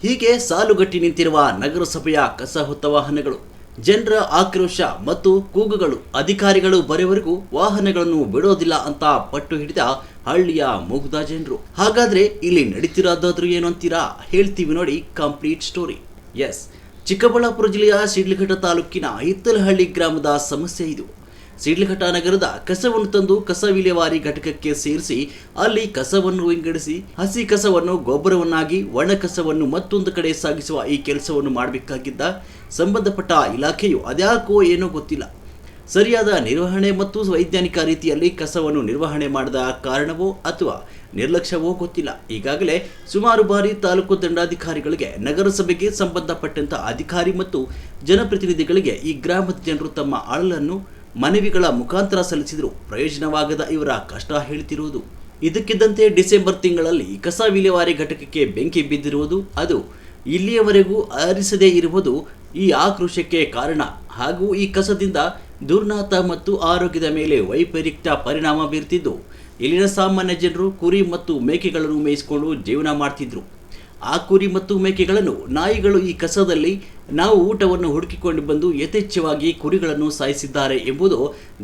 ಹೀಗೆ ಸಾಲುಗಟ್ಟಿ ನಿಂತಿರುವ ನಗರಸಭೆಯ ಕಸ ಹೊತ್ತ ವಾಹನಗಳು, ಜನರ ಆಕ್ರೋಶ ಮತ್ತು ಕೂಗುಗಳು ಅಧಿಕಾರಿಗಳು ಬರೆವರೆಗೂ ವಾಹನಗಳನ್ನು ಬಿಡೋದಿಲ್ಲ ಅಂತ ಪಟ್ಟು ಹಿಡಿದ ಹಳ್ಳಿಯ ಮುಗ್ಧ ಜನರು. ಹಾಗಾದ್ರೆ ಇಲ್ಲಿ ನಡೀತಿರೋದಾದ್ರೂ ಏನು ಅಂತೀರಾ? ಹೇಳ್ತೀವಿ ನೋಡಿ ಕಂಪ್ಲೀಟ್ ಸ್ಟೋರಿ. ಎಸ್, ಚಿಕ್ಕಬಳ್ಳಾಪುರ ಜಿಲ್ಲೆಯ ಶಿಡ್ಲಘಟ್ಟ ತಾಲೂಕಿನ ಹಿತ್ತಲಹಳ್ಳಿ ಗ್ರಾಮದ ಸಮಸ್ಯೆ ಇದು. ಶಿಡ್ಲಘಟ್ಟ ನಗರದ ಕಸವನ್ನು ತಂದು ಕಸ ವಿಲೇವಾರಿ ಘಟಕಕ್ಕೆ ಸೇರಿಸಿ ಅಲ್ಲಿ ಕಸವನ್ನು ವಿಂಗಡಿಸಿ ಹಸಿ ಕಸವನ್ನು ಗೊಬ್ಬರವನ್ನಾಗಿ ಒಣ ಕಸವನ್ನು ಮತ್ತೊಂದು ಕಡೆ ಸಾಗಿಸುವ ಈ ಕೆಲಸವನ್ನು ಮಾಡಬೇಕಾಗಿದ್ದ ಸಂಬಂಧಪಟ್ಟ ಇಲಾಖೆಯು ಅದ್ಯಾಕೋ ಏನೋ ಗೊತ್ತಿಲ್ಲ, ಸರಿಯಾದ ನಿರ್ವಹಣೆ ಮತ್ತು ವೈಜ್ಞಾನಿಕ ರೀತಿಯಲ್ಲಿ ಕಸವನ್ನು ನಿರ್ವಹಣೆ ಮಾಡದ ಕಾರಣವೋ ಅಥವಾ ನಿರ್ಲಕ್ಷ್ಯವೋ ಗೊತ್ತಿಲ್ಲ. ಈಗಾಗಲೇ ಸುಮಾರು ಬಾರಿ ತಾಲೂಕು ದಂಡಾಧಿಕಾರಿಗಳಿಗೆ, ನಗರಸಭೆಗೆ ಸಂಬಂಧಪಟ್ಟಂತ ಅಧಿಕಾರಿ ಮತ್ತು ಜನಪ್ರತಿನಿಧಿಗಳಿಗೆ ಈ ಗ್ರಾಮದ ಜನರು ತಮ್ಮ ಅಳಲನ್ನು ಮನವಿಗಳ ಮುಖಾಂತರ ಸಲ್ಲಿಸಿದರೂ ಪ್ರಯೋಜನವಾಗದ ಇವರ ಕಷ್ಟ ಹೇಳ್ತಿರುವುದು. ಇದಕ್ಕಿದ್ದಂತೆ ಡಿಸೆಂಬರ್ ತಿಂಗಳಲ್ಲಿ ಕಸ ವಿಲೇವಾರಿ ಘಟಕಕ್ಕೆ ಬೆಂಕಿ ಬಿದ್ದಿರುವುದು, ಅದು ಇಲ್ಲಿಯವರೆಗೂ ಆರಿಸದೇ ಇರುವುದು ಈ ಆಕ್ರೋಶಕ್ಕೆ ಕಾರಣ. ಹಾಗೂ ಈ ಕಸದಿಂದ ದುರ್ನಾತ ಮತ್ತು ಆರೋಗ್ಯದ ಮೇಲೆ ವೈಪರೀತ್ಯ ಪರಿಣಾಮ ಬೀರ್ತಿದ್ದು, ಇಲ್ಲಿನ ಸಾಮಾನ್ಯ ಜನರು ಕುರಿ ಮತ್ತು ಮೇಕೆಗಳನ್ನು ಮೇಯಿಸಿಕೊಂಡು ಜೀವನ ಮಾಡ್ತಿದ್ರು. ಆ ಕುರಿ ಮತ್ತು ಮೇಕೆಗಳನ್ನು ನಾಯಿಗಳು ಈ ಕಸದಲ್ಲಿ ನಾವು ಊಟವನ್ನು ಹುಡುಕಿಕೊಂಡು ಬಂದು ಯಥೇಚ್ಛವಾಗಿ ಕುರಿಗಳನ್ನು ಸಾಯಿಸಿದ್ದಾರೆ ಎಂಬುದು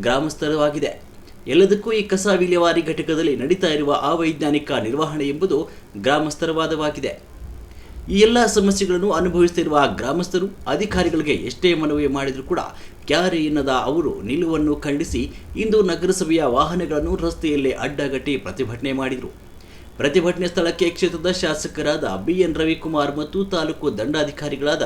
ಗ್ರಾಮಸ್ಥರವಾಗಿದೆ. ಎಲ್ಲದಕ್ಕೂ ಈ ಕಸ ವಿಲೇವಾರಿ ಘಟಕದಲ್ಲಿ ನಡೀತಾ ಇರುವ ಅವೈಜ್ಞಾನಿಕ ನಿರ್ವಹಣೆ ಎಂಬುದು ಗ್ರಾಮಸ್ಥರ ವಾದವಾಗಿದೆ. ಈ ಎಲ್ಲ ಸಮಸ್ಯೆಗಳನ್ನು ಅನುಭವಿಸುತ್ತಿರುವ ಗ್ರಾಮಸ್ಥರು ಅಧಿಕಾರಿಗಳಿಗೆ ಎಷ್ಟೇ ಮನವಿ ಮಾಡಿದರೂ ಕೂಡ ಕ್ಯಾರೆ ಎನ್ನದ ಅವರು ನಿಲುವನ್ನು ಖಂಡಿಸಿ ಇಂದು ನಗರಸಭೆಯ ವಾಹನಗಳನ್ನು ರಸ್ತೆಯಲ್ಲೇ ಅಡ್ಡಗಟ್ಟಿ ಪ್ರತಿಭಟನೆ ಮಾಡಿದರು. ಪ್ರತಿಭಟನೆ ಸ್ಥಳಕ್ಕೆ ಕ್ಷೇತ್ರದ ಶಾಸಕರಾದ BN ರವಿಕುಮಾರ್ ಮತ್ತು ತಾಲೂಕು ದಂಡಾಧಿಕಾರಿಗಳಾದ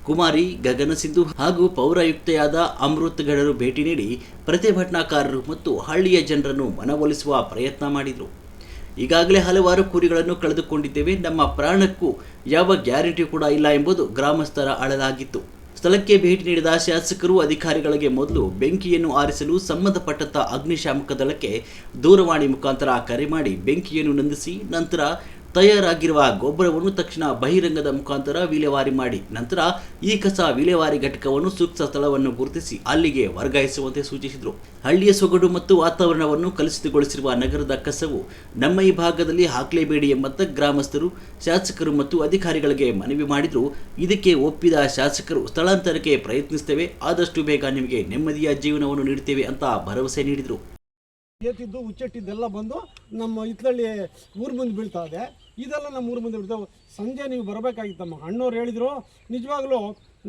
ಕುಮಾರಿ, ಗಗನ ಸಿಂಧು ಹಾಗೂ ಪೌರಾಯುಕ್ತೆಯಾದ ಅಮೃತ್ ಗಡರು ಭೇಟಿ ನೀಡಿ ಪ್ರತಿಭಟನಾಕಾರರು ಮತ್ತು ಹಳ್ಳಿಯ ಜನರನ್ನು ಮನವೊಲಿಸುವ ಪ್ರಯತ್ನ ಮಾಡಿದರು. ಈಗಾಗಲೇ ಹಲವಾರು ಕುರಿಗಳನ್ನು ಕಳೆದುಕೊಂಡಿದ್ದೇವೆ, ನಮ್ಮ ಪ್ರಾಣಕ್ಕೂ ಯಾವ ಗ್ಯಾರಂಟಿ ಕೂಡ ಇಲ್ಲ ಎಂಬುದು ಗ್ರಾಮಸ್ಥರ ಅಳಲಾಗಿತ್ತು. ಸ್ಥಳಕ್ಕೆ ಭೇಟಿ ನೀಡಿದ ಶಾಸಕರು ಅಧಿಕಾರಿಗಳಿಗೆ ಮೊದಲು ಬೆಂಕಿಯನ್ನು ಆರಿಸಲು ಸಂಬಂಧಪಟ್ಟಂತ ಅಗ್ನಿಶಾಮಕ ದಳಕ್ಕೆ ದೂರವಾಣಿ ಮುಖಾಂತರ ಕರೆ ಮಾಡಿ ಬೆಂಕಿಯನ್ನು ನಂದಿಸಿ, ನಂತರ ತಯಾರಾಗಿರುವ ಗೊಬ್ಬರವನ್ನು ತಕ್ಷಣ ಬಹಿರಂಗದ ಮುಖಾಂತರ ವಿಲೇವಾರಿ ಮಾಡಿ, ನಂತರ ಈ ಕಸ ವಿಲೇವಾರಿ ಘಟಕವನ್ನು ಸೂಕ್ತ ಸ್ಥಳವನ್ನು ಗುರುತಿಸಿ ಅಲ್ಲಿಗೆ ವರ್ಗಾಯಿಸುವಂತೆ ಸೂಚಿಸಿದರು. ಹಳ್ಳಿಯ ಸೊಗಡು ಮತ್ತು ವಾತಾವರಣವನ್ನು ಕಲುಷಿತಗೊಳಿಸಿರುವ ನಗರದ ಕಸವು ನಮ್ಮ ಈ ಭಾಗದಲ್ಲಿ ಹಾಕಲೇಬೇಡಿ ಎಂಬಂತ ಗ್ರಾಮಸ್ಥರು ಶಾಸಕರು ಮತ್ತು ಅಧಿಕಾರಿಗಳಿಗೆ ಮನವಿ ಮಾಡಿದ್ರು. ಇದಕ್ಕೆ ಒಪ್ಪಿದ ಶಾಸಕರು ಸ್ಥಳಾಂತರಕ್ಕೆ ಪ್ರಯತ್ನಿಸುತ್ತೇವೆ, ಆದಷ್ಟು ಬೇಗ ನಿಮಗೆ ನೆಮ್ಮದಿಯ ಜೀವನವನ್ನು ನೀಡುತ್ತೇವೆ ಅಂತ ಭರವಸೆ ನೀಡಿದರು. ಏತಿದ್ದು ಹುಚ್ಚೆಟ್ಟಿದ್ದೆಲ್ಲ ಬಂದು ನಮ್ಮ ಹಿತ್ತಲಳ್ಳಿ ಊರು ಮುಂದೆ ಬೀಳ್ತಾ ಇದೆ. ಇದೆಲ್ಲ ನಮ್ಮ ಊರು ಮುಂದೆ ಬೀಳ್ತಾವೆ. ಸಂಜೆ ನೀವು ಬರಬೇಕಾಗಿತ್ತಮ್ಮ, ಅಣ್ಣವ್ರು ಹೇಳಿದ್ರು. ನಿಜವಾಗ್ಲೂ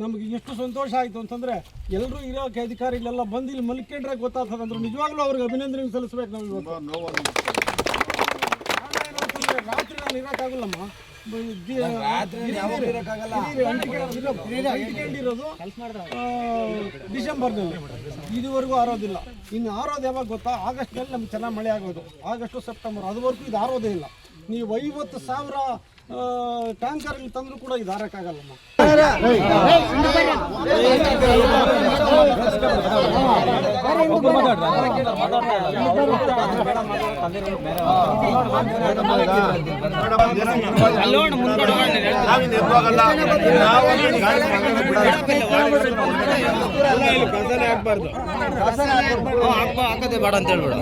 ನಮಗೆ ಎಷ್ಟು ಸಂತೋಷ ಆಯಿತು ಅಂತಂದರೆ, ಎಲ್ಲರೂ ಇರೋ ಅಧಿಕಾರಿಗಳೆಲ್ಲ ಬಂದು ಇಲ್ಲಿ ಮಲ್ಕೊಂಡ್ರೆ ಗೊತ್ತಾಗ್ತದೆ ಅಂದರು. ನಿಜವಾಗ್ಲೂ ಅವ್ರಿಗೆ ಅಭಿನಂದನೆ ಸಲ್ಲಿಸ್ಬೇಕು. ನಾವು ಇವತ್ತು ರಾತ್ರಿ ನಾನು ಇರೋಕ್ಕಾಗಲ್ಲಮ್ಮ, ಅಂಟಿಕೊಂಡಿರೋದು ಡಿಸೆಂಬರ್ನಲ್ಲಿ, ಇದುವರೆಗೂ ಆರೋದಿಲ್ಲ. ಇನ್ನು ಆರೋದು ಯಾವಾಗ ಗೊತ್ತಾ? ಆಗಸ್ಟ್ನಲ್ಲಿ ನಮ್ಗೆ ಚೆನ್ನಾಗಿ ಮಳೆ ಆಗೋದು, ಆಗಸ್ಟು ಸೆಪ್ಟೆಂಬರ್, ಅದುವರೆಗೂ ಇದು ಆರೋದೇ ಇಲ್ಲ. ನೀವು 50,000 ಟ್ಯಾಂಕರ್ ಇಲ್ಲಿ ತಂದರೂ ಕೂಡ ಇದು ಆರಕ್ಕಾಗಲ್ಲಮ್ಮ. ಹಾಕದೆ ಬೇಡ ಅಂತ ಹೇಳ್ಬೇಡ.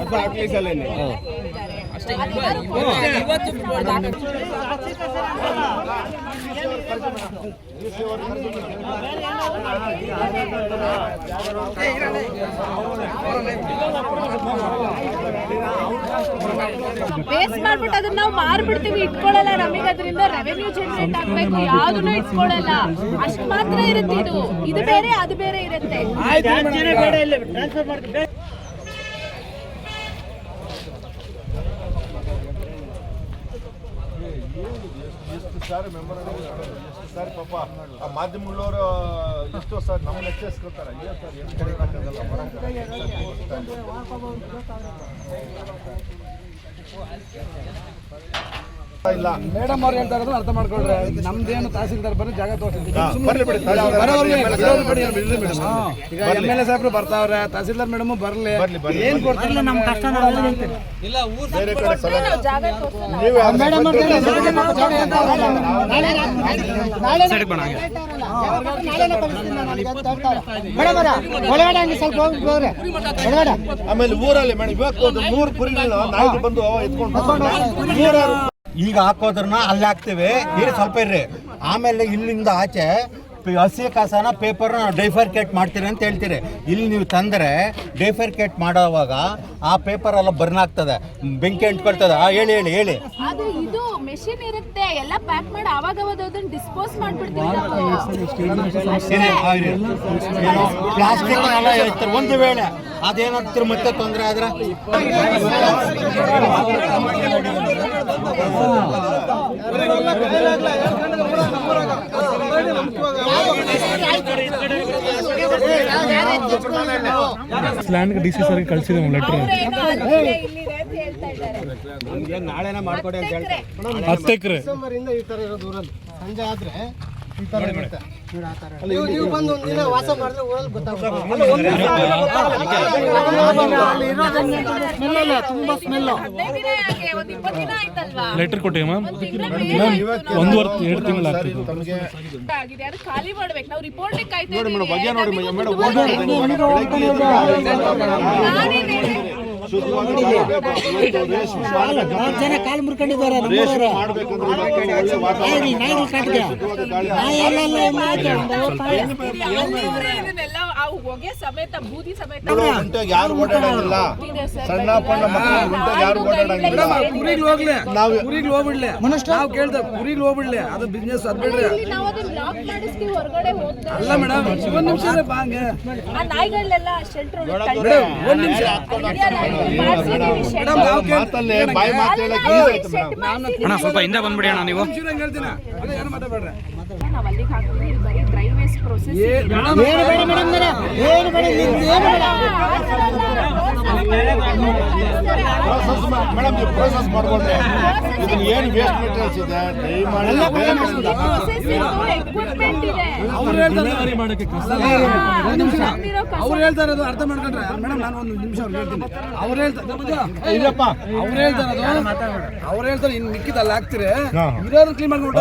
ವೇಸ್ಟ್ ಮಾಡ್ಬಿಟ್ಟು ಅದನ್ನ ನಾವು ಮಾರ್ಬಿಡ್ತೀವಿ, ಇಟ್ಕೊಳ್ಳಲ್ಲ. ನಮಗೆ ಅದರಿಂದ ರೆವೆನ್ಯೂ ಜನರೇಟ್ ಆಗ್ಬೇಕು, ಯಾವ್ದನ್ನು ಇಟ್ಕೊಳ್ಳಲ್ಲ. ಅಷ್ಟು ಮಾತ್ರ ಇರುತ್ತೆ. ಇದು ಬೇರೆ ಅದು ಬೇರೆ ಇರುತ್ತೆ. ಎಷ್ಟು ಸಾರಿ ಮೆಂಬರ್ ಎಷ್ಟು ಸಾರಿ ಪಾಪ ಆ ಮಾಧ್ಯಮಗಳವರು ಎಷ್ಟೋ ಸಾರಿ ನಮ್ಮನ್ನ ಎಚ್ಚರಿಸ್ಕೊತಾರೆ. ಇಲ್ಲ ಮೇಡಮ್ ಅವ್ರು ಹೇಳ್ತಾ ಇರೋದು ಅರ್ಥ ಮಾಡ್ಕೊಳ್ರೆ. ನಮ್ದೇನು ತಹಸೀಲ್ದಾರ್ ಬಂದು ಜಾಗ ತೋರಿಸ್ತೀವಿ. ಈಗ MLA ಸಾಹೇಬ್ರು ಬರ್ತಾವ್ರೆ, ತಹಸೀಲ್ದಾರ್ ಮೇಡಮ್ ಬರ್ಲಿ, ಏನ್ ಕೊಡ್ತಾರಲ್ಲ ನಮ್ಮ ಕಷ್ಟ ಬೇರೆ ಕಡೆ ಆಮೇಲೆ ಊರಲ್ಲಿ ಮೇಡಮ್ ಇವತ್ತು 100 ಕುರಿಗಳನ್ನ ನಾಯಿಗೆ ಬಂದು ಎತ್ಕೊಂಡು ಈಗ ಹಾಕೋದ್ರನ್ನ ಅಲ್ಲಿ ಹಾಕ್ತೇವೆ. ನೀರು ಸ್ವಲ್ಪ ಇರ್ರಿ, ಆಮೇಲೆ ಇಲ್ಲಿಂದ ಆಚೆ ಹಸಿ ಕಸನ ಪೇಪರ್ನ ಡೈಫರ್ಕೇಟ್ ಮಾಡ್ತೀರಿ ಅಂತ ಹೇಳ್ತೀರಿ. ಇಲ್ಲಿ ನೀವು ತಂದರೆ ಡೈಫರ್ಕೇಟ್ ಮಾಡೋವಾಗ ಆ ಪೇಪರ್ ಎಲ್ಲ ಬರ್ನ್ ಆಗ್ತದೆ, ಬೆಂಕಿ ಅಂಟ್ಕೊಳ್ತದೆ. ಹೇಳಿ ಹೇಳಿ ಹೇಳಿ. ಅದು ಇದು ಮೆಷಿನ್ ಇರುತ್ತೆ, ಎಲ್ಲ ಪ್ಯಾಕ್ ಮಾಡಿ ಆವಾಗ ಅದನ್ನ ಡಿಸ್ಪೋಸ್ ಮಾಡ್ಬಿಡ್ತೀವಿ ನಾವು. ಪ್ಲಾಸ್ಟಿಕ್ ಎಲ್ಲ ಹೇಳ್ತಾರೆ. ಒಂದು ವೇಳೆ ಅದೇನಾಗ್ತಿರ ಮತ್ತೆ ತೊಂದರೆ ಆದ್ರೆ ಲ್ಯಾಂಡ್ ಡಿ ಸಿ ಸರ್ಗೆ ಕಳಿಸಿದೆ ಲೆಟರ್. ನಾಳೆನ ಮಾಡ್ಕೊಡಿ ಅಂತ ಹೇಳ್ತಾರೆ. 10 ಎಕರೆ ಡಿಸೆಂಬರಿಂದ ಈ ಥರ ಇರೋದು ಊರಲ್ಲಿ ಸಂಜೆ ಆದರೆ ಈ ಥರ ಇರುತ್ತೆ. ನೀವು ಬಂದು ಒಂದಿನ ವಾಸ ಮಾಡಿದ್ರೆ ಊರಲ್ಲಿ ಗೊತ್ತಾಗುತ್ತೆ. ತುಂಬ ಸ್ಮೆಲ್ಲು. ಲೆಟರ್ ಕೊಟ್ಟೆ ಮ್ಯಾಮ್. 1.5-2 ತಿಂಗಳು ಆಗ್ತಿದೆ. ಅದು ಖಾಲಿ ಮಾಡ್ಬೇಕು ನಾವು. ರಿಪೋರ್ಟಿಗೆ ಕಾಯ್ತಾ ಕಾಲು ಮುರ್ಕೊಂಡಿದ್ದಾರೆ. ಹೊಗೆ ಸಮೇತ ಬೂದಿ ಸಮೇತ ಯಾರು ಓಡಾಡಂಗಿಲ್ಲ, ಸಣ್ಣ ಪಣ್ಣ ಮಕ್ಕಳು ಯಾರು ಓಡಾಡಂಗಿಲ್ಲ. ಊರಿಗೆ ಹೋಗ್ಬಿಡ್ಲಿ ನಾವು ಕೇಳ್ದೆ, ಊರಿಗೆ ಹೋಗ್ಬಿಡ್ಲಿ ಅದು ಬಿಸ್ನೆಸ್ ಅದ್ ಬಿಡ್ರಿ. ನಾವು ಅದನ್ನ ಲಾಕ್ ಮಾಡಿಸ್ತೀವಿ, ಹೊರಗಡೆ ಹೋಗ್ತಾರೆ. ಅಲ್ಲ ಮೇಡಮ್, ಒಂದ್ ನಿಮಿಷ ಬಾಂಗೆ ಆ ನಾಯಿಗಳನ್ನೆಲ್ಲ ಶೆಲ್ಟರ್ ಒಂದ್ ನಿಮಿಷ ಮೇಡಮ್, ನಾವು ಮಾತಲ್ಲೇ ಬಾಯಿ ಮಾತು ಹೇಳಕ್ಕೆ ಈಸಿ ಆಯ್ತು ಮೇಡಮ್. ಸ್ವಲ್ಪ ಹಿಂದೆ ಬಂದ್ಬಿಡಿ ಅಣ್ಣ ನೀವು. ಹೇಳ್ತೀನಿ ಏನು ಮಾತಾಡ್ಬೇಡ್ರಿ. ನಾವು ಅಲ್ಲಿಗೆ ಹಾಕ್ತೀವಿ. ಬರೀ ಡ್ರೈ ವೇಸ್ಟ್ ಪ್ರೋಸೆಸ್. ಮೇಡಮ್ ನೀವು ಪ್ರೋಸೆಸ್ ಮಾಡ್ಕೊಂಡ್ರೆ ಇದನ್ನ ಏನು ವೇಸ್ಟ್ ಮೆಟೀರಿಯಲ್ಸ್ ಇದೆ ಎಕ್ವಿಪ್ಮೆಂಟ್ ಇದೆ. ಅವ್ರು ಹೇಳ್ತಾ ಇರೋದು ಅರ್ಥ ಮಾಡ್ಕೊಂಡ್ರೆ ಮೇಡಮ್, ನಾನು ಒಂದು ನಿಮಿಷ ಅವ್ರು ಹೇಳ್ತೀನಿ. ಅವ್ರು ಹೇಳ್ತಾರೆ ಇನ್ನು ಮಿಕ್ಕಿದಲ್ಲಿ ಹಾಕ್ತಿರಿ, ಇರೋದು ಕ್ಲೀನ್ ಮಾಡ್ಕೊಂಡು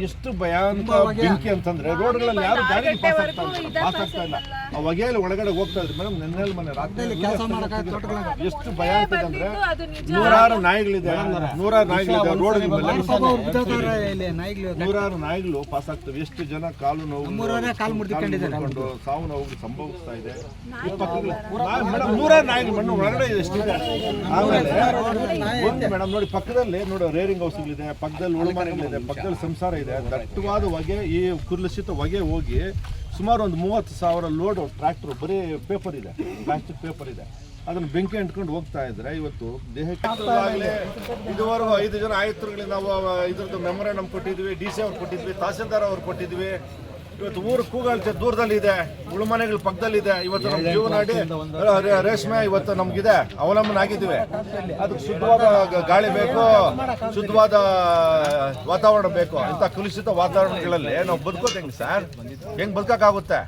ಎಷ್ಟು ಭಯಾನಕ ಬೆಂಕಿ ಅಂತಂದ್ರೆ ರೋಡ್ಗಳಲ್ಲಿ ಯಾರು ಗಾಡಿ ಪಾಸ್ ಆಗ್ತಾ ಇಲ್ಲ. ಆ ಹೊಗೆಯಲ್ಲಿ ಒಳಗಡೆ ಹೋಗ್ತಾ ಇದ್ರು ಮೇಡಮ್. ನೆನ್ನೆಲ್ಲ ಮನೆ ರಾತ್ರಿ ಎಷ್ಟು ಭಯಾನಕ ಅಂದ್ರೆ ನೂರಾರು ನಾಯಿಗಳಿದೆ ರೋಡ್ ಮೇಲೆ. ನೂರಾರು ನಾಯಿಗಳು ಪಾಸ್ ಆಗ್ತವೆ. ಎಷ್ಟು ಜನ ಕಾಲು ನೋವು ಸಾವು ನೋವು ಸಂಭವಿಸ್ತಾ ಇದೆ. ಮೇಡಮ್ ನೂರಾರು ನಾಯಿಗಳು ಮಣ್ಣು ಒಳಗಡೆ ಎಷ್ಟಿದೆ. ಆಮೇಲೆ ಒಂದು ಮೇಡಮ್ ನೋಡಿ, ಪಕ್ಕದಲ್ಲಿ ನೋಡಿ ರೇರಿಂಗ್ ಹೌಸ್ಗಳಿದೆ, ಪಕ್ಕದಲ್ಲಿ ಉಳುಮನೆಗಳಿದೆ, ಪಕ್ಕದಲ್ಲಿ ಸಂಸಾರ ಇದೆ. ದಟ್ಟವಾದ ಹೊಗೆ, ಈ ಕುರ್ಲಿಸಿತ ಹೊಗೆ ಹೋಗಿ ಸುಮಾರು ಒಂದು 30,000 ಲೋಡ್ ಟ್ರ್ಯಾಕ್ಟರ್ ಬರೀ ಪೇಪರ್ ಇದೆ, ಪ್ಲಾಸ್ಟಿಕ್ ಪೇಪರ್ ಇದೆ. ಅದನ್ನು ಬೆಂಕಿ ಅಂಟ್ಕೊಂಡು ಹೋಗ್ತಾ ಇದ್ರೆ ಇವತ್ತು ದೇಹಕ್ಕೆ ಇದುವರೆಗೂ 5 ಜನ ಆಯುಕ್ತರುಗಳಿಗೆ ನಾವು ಇದ್ರದ್ದು ಮೆಮೊರಾಂಡಮ್ ಕೊಟ್ಟಿದ್ವಿ, DC ಅವ್ರು ಕೊಟ್ಟಿದ್ವಿ, ತಹಸೀಲ್ದಾರ್ ಅವ್ರು ಕೊಟ್ಟಿದ್ವಿ. ಇವತ್ತು ಊರು ಕೂಗಾಳ್ತೆ ದೂರದಲ್ಲಿ ಇದೆ, ಉಳುಮನೆಗಳ ಪಕ್ಕದಲ್ಲಿ ಇದೆ. ಇವತ್ತು ನಮ್ಮ ಜೀವನಾಡಿ ರೇಷ್ಮೆ ಇವತ್ತು ನಮ್ಗಿದೆ, ಅವಲಂಬನೆ ಆಗಿದ್ದೀವಿ. ಅದಕ್ಕೆ ಶುದ್ಧವಾದ ಗಾಳಿ ಬೇಕು, ಶುದ್ಧವಾದ ವಾತಾವರಣ ಬೇಕು. ಇಂಥ ಕಲುಷಿತ ವಾತಾವರಣಗಳಲ್ಲಿ ನಾವು ಬದುಕೋದು ಹೆಂಗೆ ಸರ್? ಹೆಂಗೆ ಬದುಕೋಕ್ಕಾಗುತ್ತೆ?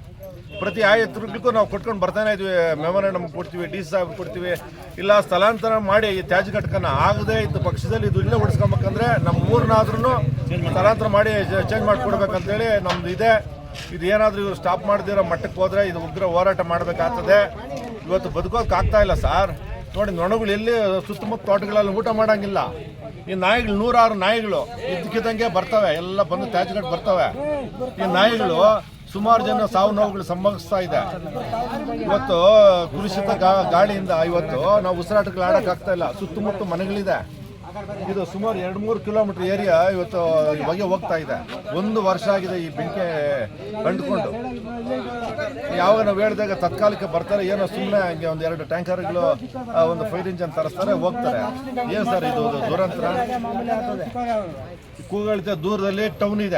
ಪ್ರತಿ ಆಯುಕ್ತರಿಗೂ ನಾವು ಕೊಟ್ಕೊಂಡು ಬರ್ತಾನೆ ಇದ್ವಿ. ಮೆಮೊರಾಂಡಮ್ ಕೊಡ್ತೀವಿ, DC ಸಾಹೇಬ್ ಕೊಡ್ತೀವಿ. ಇಲ್ಲ ಸ್ಥಳಾಂತರ ಮಾಡಿ ಈ ತ್ಯಾಜ್ಯ ಘಟಕನ ಆಗದೆ ಇದ್ದ ಪಕ್ಷದಲ್ಲಿ ಇದು ಇಲ್ಲೇ ಉಳಿಸ್ಕೊಬೇಕಂದ್ರೆ ನಮ್ಮ ಊರನ್ನಾದ್ರೂ ಸ್ಥಳಾಂತರ ಮಾಡಿ ಚೇಂಜ್ ಮಾಡಿಕೊಡ್ಬೇಕಂತೇಳಿ ನಮ್ದು ಇದೆ. ಇದು ಏನಾದರೂ ಇವರು ಸ್ಟಾಪ್ ಮಾಡದಿರೋ ಮಟ್ಟಕ್ಕೆ ಹೋದರೆ ಇದು ಉಗ್ರ ಹೋರಾಟ ಮಾಡಬೇಕಾಗ್ತದೆ. ಇವತ್ತು ಬದುಕೋಕ್ಕಾಗ್ತಾ ಇಲ್ಲ ಸರ್. ನೋಡಿ, ನೊಣಗಳು ಎಲ್ಲಿ ಸುತ್ತಮುತ್ತ ತೋಟಗಳಲ್ಲಿ ಊಟ ಮಾಡೋಂಗಿಲ್ಲ. ಈ ನಾಯಿಗಳು, ನೂರಾರು ನಾಯಿಗಳು ಇದ್ದಕ್ಕಿದ್ದಂಗೆ ಬರ್ತವೆ, ಎಲ್ಲ ಬಂದು ತ್ಯಾಜ್ಯಗಳು ಬರ್ತವೆ. ಈ ನಾಯಿಗಳು ಸುಮಾರು ಜನ ಸಾವು ನೋವುಗಳು ಸಂಭವಿಸ್ತಾ ಇದೆ. ಇವತ್ತು ಕುಲುಷಿತ ಗಾಳಿಯಿಂದ ಇವತ್ತು ನಾವು ಉಸಿರಾಟಗಳು ಆಡೋಕ್ಕಾಗ್ತಾ ಇಲ್ಲ. ಸುತ್ತಮುತ್ತ ಮನೆಗಳಿದೆ. ಇದು ಸುಮಾರು 2-3 ಕಿಲೋಮೀಟರ್ ಏರಿಯಾ ಇವತ್ತು ಹೊಗೆ ಹೋಗ್ತಾ ಇದೆ. 1 ವರ್ಷ ಆಗಿದೆ ಈ ಬೆಂಕಿ ಕಂಡುಕೊಂಡು. ಯಾವಾಗ ನಾವು ಹೇಳಿದಾಗ ತತ್ಕಾಲಕ್ಕೆ ಬರ್ತಾರೆ, ಏನೋ ಸುಮ್ಮನೆ ಹಂಗೆ 1-2 ಟ್ಯಾಂಕರ್ಗಳು, ಒಂದು ಫೈರ್ ಇಂಜನ್ ತರಿಸ್ತಾರೆ, ಹೋಗ್ತಾರೆ. ಏನು ಸರ್ ಇದು ದುರಂತರ? ಕೂಗಾಳ್ತೆ ದೂರದಲ್ಲಿ ಟೌನ್ ಇದೆ.